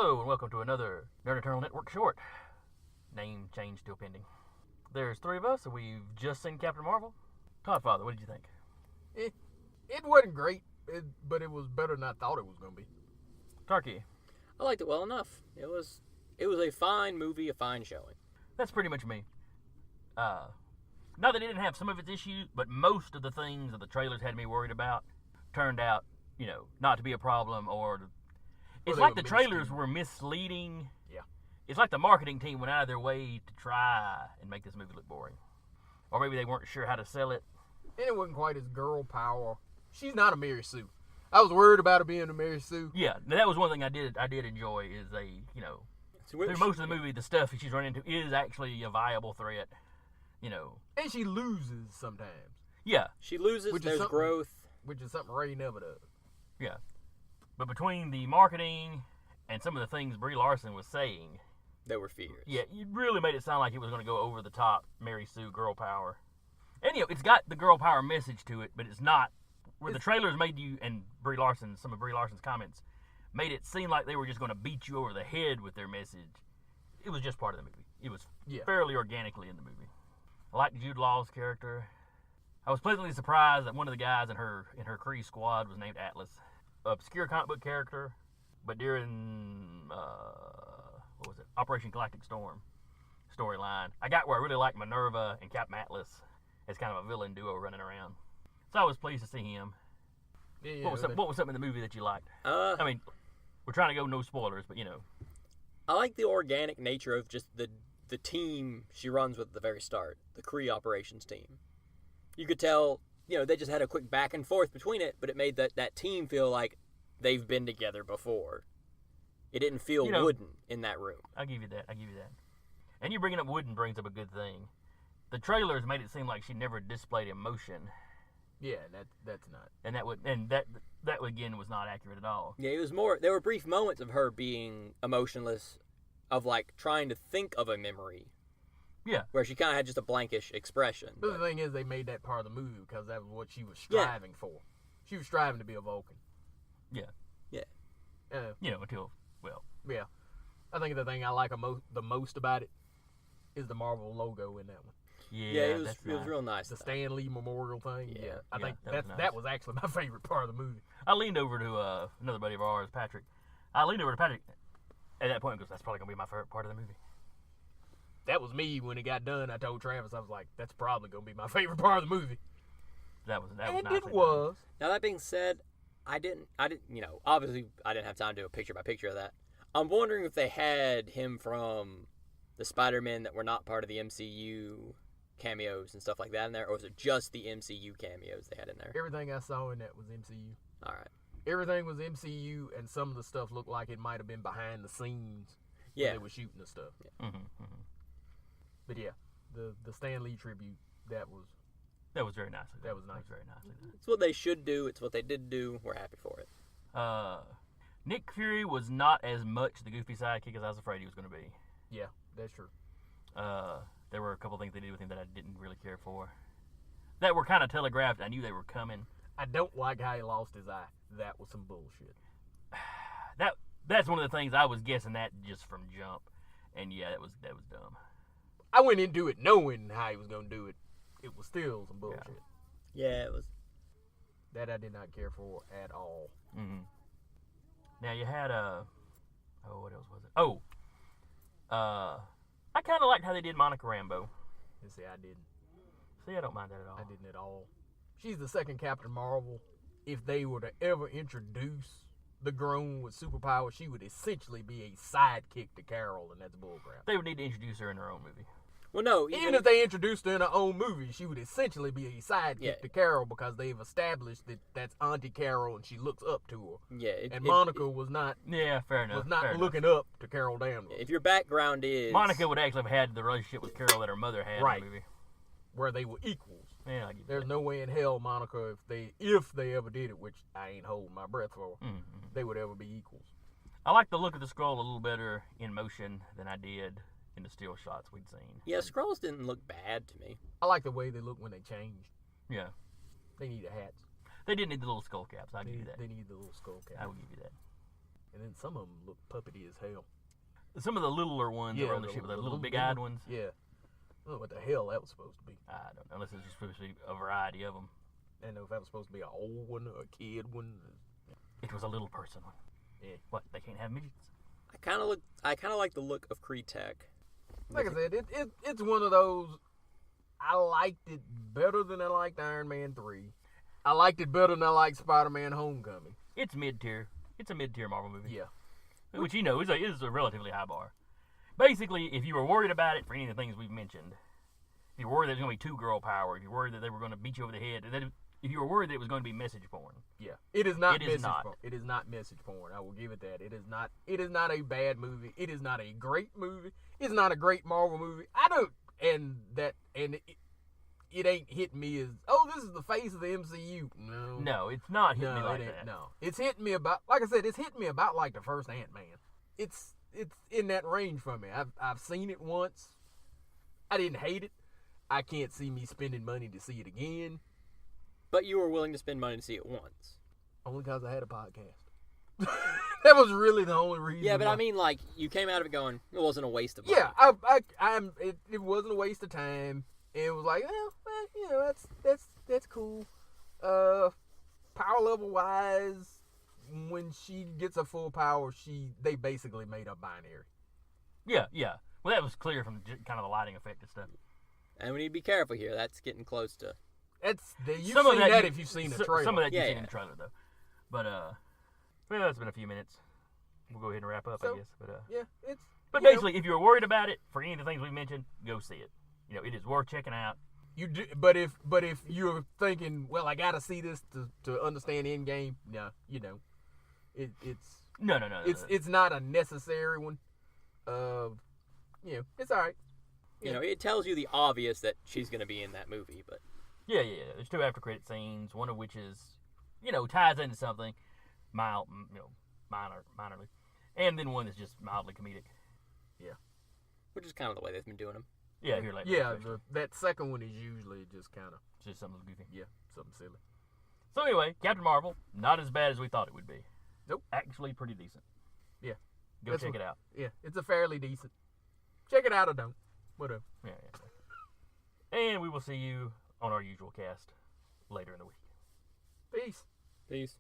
Hello, and welcome to another Nerd Eternal Network short. Name change still pending. There's three of us, and we've just seen Captain Marvel. Toddfather, what did you think? It wasn't great, but it was better than I thought it was going to be. Turkey. I liked it well enough. It was a fine movie, a fine showing. That's pretty much me. Not that it didn't have some of its issues, but most of the things that the trailers had me worried about turned out, not to be a problem, or it's like the trailers were misleading. Yeah. It's like the marketing team went out of their way to try and make this movie look boring. Or maybe they weren't sure how to sell it. And it wasn't quite as girl power. She's not a Mary Sue. I was worried about her being a Mary Sue. Yeah, that was one thing I did enjoy is through most of the movie, the stuff she's run into is actually a viable threat. And she loses sometimes. Yeah. She loses, there's growth. Which is something Ray never does. Yeah. But between the marketing and some of the things Brie Larson was saying, there were fears. Yeah, it really made it sound like it was going to go over the top, Mary Sue, girl power. And, it's got the girl power message to it, but it's not. Where the trailers made you, and some of Brie Larson's comments, made it seem like they were just going to beat you over the head with their message. It was just part of the movie. It was fairly organically in the movie. I liked Jude Law's character. I was pleasantly surprised that one of the guys in her Kree squad was named Atlas. Obscure comic book character, but during Operation Galactic Storm storyline, I got where I really liked Minerva and Captain Atlas as kind of a villain duo running around. So I was pleased to see him. Yeah, what was something in the movie that you liked? I mean, we're trying to go no spoilers, but I like the organic nature of just the team she runs with at the very start, the Kree operations team. You could tell, they just had a quick back and forth between it, but it made that team feel like they've been together before. It didn't feel wooden in that room. I'll give you that. And you bringing up wooden brings up a good thing. The trailers made it seem like she never displayed emotion. Yeah, that's not. And that again was not accurate at all. Yeah, it was more. There were brief moments of her being emotionless, of like trying to think of a memory. Yeah. Where she kind of had just a blankish expression. But the thing is, they made that part of the movie because that was what she was striving for. She was striving to be a Vulcan. Yeah. Yeah. Yeah. I think the thing I like the most about it is the Marvel logo in that one. Yeah, it was real nice. The Stan Lee Memorial thing. Yeah. I think that was actually my favorite part of the movie. I leaned over to another buddy of ours, Patrick. I leaned over to Patrick at that point because that's probably going to be my favorite part of the movie. That was me when it got done. I told Travis, I was like, that's probably going to be my favorite part of the movie. That was and nice. It was. Now, that being said, I didn't, obviously I didn't have time to do a picture-by-picture of that. I'm wondering if they had him from the Spider-Man that were not part of the MCU cameos and stuff like that in there, or was it just the MCU cameos they had in there? Everything I saw in that was MCU. All right. Everything was MCU, and some of the stuff looked like it might have been behind the scenes when they were shooting the stuff. Yeah. Mm-hmm. But yeah, the Stan Lee tribute, that was very nice. That was nice. Very nicely done. It's what they should do. It's what they did do. We're happy for it. Nick Fury was not as much the goofy sidekick as I was afraid he was going to be. Yeah, that's true. There were a couple things they did with him that I didn't really care for. That were kind of telegraphed. I knew they were coming. I don't like how he lost his eye. That was some bullshit. That's one of the things I was guessing that just from jump. And yeah, that was dumb. I went into it knowing how he was going to do it. It was still some bullshit. Yeah, it was. That I did not care for at all. Mm-hmm. Now you had what else was it? I kind of liked how they did Monica Rambeau. See, I didn't. See, I don't mind that at all. I didn't at all. She's the second Captain Marvel. If they were to ever introduce the grown with superpowers, she would essentially be a sidekick to Carol, and that's bullcrap. They would need to introduce her in their own movie. Well, no. Even if they introduced her in her own movie, she would essentially be a sidekick to Carol because they've established that that's Auntie Carol and she looks up to her. Yeah. Monica was not. Yeah, fair enough. Was not looking up to Carol Danvers. If your background is Monica would actually have had the relationship with Carol that her mother had in the movie, where they were equals. Yeah, I get There's that. no way in hell Monica, if they ever did it, which I ain't holding my breath for, they would ever be equals. I like the look of the Skrull a little better in motion than I did in the still shots we'd seen. Yeah, Skrulls didn't look bad to me. I like the way they look when they changed. Yeah. They need a hats. They did need the little skull caps. I'll give you that. They need the little skull caps. I will give you that. And then some of them look puppety as hell. Some of the littler ones that were on the ship, the little big-eyed ones. Yeah. I don't know what the hell that was supposed to be. I don't know, unless it's just supposed to be a variety of them. I don't know if that was supposed to be an old one or a kid one. It was a little person one. Yeah. What? They can't have midgets? I kind of like the look of Kree Tech. Like I said, it's one of those. I liked it better than I liked Iron Man 3. I liked it better than I liked Spider-Man Homecoming. It's mid-tier. It's a mid-tier Marvel movie. Yeah. Which, you know, is a relatively high bar. Basically, if you were worried about it for any of the things we've mentioned, if you were worried that there was going to be 2 girl power, if you were worried that they were going to beat you over the head, if you were worried that it was going to be message porn. Yeah. It is not It is message not. porn. It is not message porn. I will give it that. It is not a bad movie. It is not a great movie. It's not a great Marvel movie. It ain't hitting me as, oh, this is the face of the MCU. No. No, it's not hitting me No, like it ain't. that. No. It's hitting me about, like I said, it's hitting me about like the first Ant-Man. It's in that range for me. I've seen it once. I didn't hate it. I can't see me spending money to see it again. But you were willing to spend money to see it once. Only because I had a podcast. That was really the only reason. Yeah, but why. I mean, like, you came out of it going, it wasn't a waste of money. Yeah, it wasn't a waste of time. It was like, you know, that's cool. Power level wise, when she gets a full power, they basically made a binary. Yeah. Well, that was clear from kind of the lighting effect and stuff. And we need to be careful here. That's getting close to... You've seen that if you've seen the trailer. Some of that you've Yeah, seen yeah. in the trailer, though. But, well, it's been a few minutes. We'll go ahead and wrap up, I So, guess. Yeah, it's. But you know, basically, if you're worried about it, for any of the things we mentioned, go see it. You know, it is worth checking out. you do, but if you're thinking, well, I gotta see this to understand Endgame, no, you know, it's No. it's not a necessary one. You know, it's all right. You know, it tells you the obvious that she's going to be in that movie, but... Yeah. There's 2 after credit scenes, one of which is, you know, ties into something minorly, and then one that's just mildly comedic. Which is kind of the way they've been doing them. Yeah, here later. Yeah, that second one is usually just kind of It's just something goofy. something silly. So anyway, Captain Marvel, not as bad as we thought it would be. Nope. Actually pretty decent. Yeah. Go That's check what- it out. Yeah, it's a fairly decent. Check it out or don't. Whatever. Yeah. And we will see you on our usual cast later in the week. Peace. Peace.